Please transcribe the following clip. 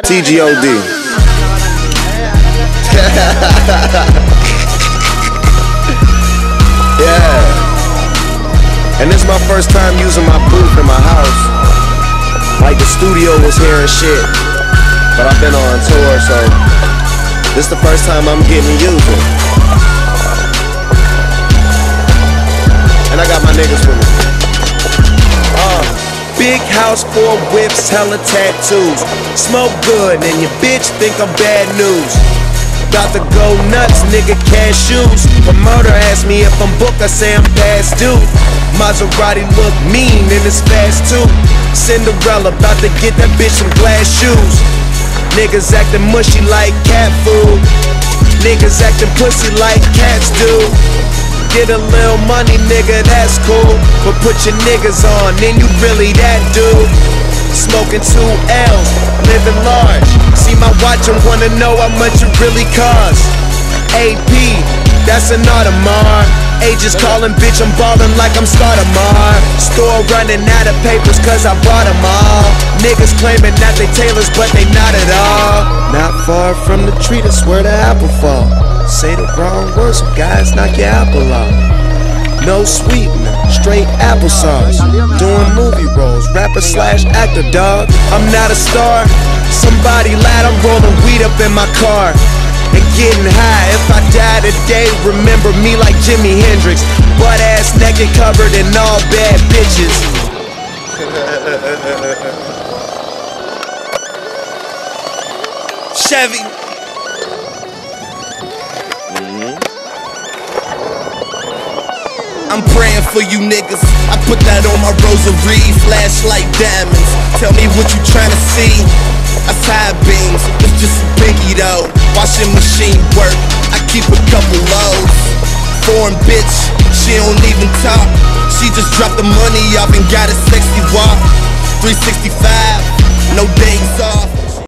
TGOD. Yeah. And this is my first time using my booth in my house. Like the studio was here and shit, but I've been on tour, so this is the first time I'm getting to use it. And I got my niggas with me. Big house, 4 whips, hella tattoos. Smoke good and your bitch think I'm bad news. About to go nuts, nigga, cashews. Promoter asked me if I'm booked, I say I'm past due. Maserati look mean and it's fast too. Cinderella about to get that bitch some glass shoes. Niggas acting mushy like cat food. Niggas acting pussy like cats do. Get a little money, nigga, that's cool. But put your niggas on, then you really that dude. Smoking 2 L's, living large. See my watch and wanna know how much it really costs. AP, that's an Audemars. Agents calling, bitch, I'm ballin' like I'm Startamar. Store running out of papers cause I bought them all. Niggas claiming that they tailors, but they not at all. Not far from the tree, that's where the apple fall. Say the wrong words, so guys knock your apple off. No sweetener, straight applesauce. Doing movie roles, rapper slash actor, dog. I'm not a star, somebody lad, I'm rolling weed up in my car and getting high. If I die today, remember me like Jimi Hendrix. Butt ass naked, covered in all bad bitches. Chevy. I'm praying for you niggas. I put that on my rosary, flashlight diamonds. Tell me what you tryna see. I side beams, it's just a pinky though. Washing machine work, I keep a couple loads. Foreign bitch, she don't even talk. She just dropped the money off and got a sexy walk. 365, no days off.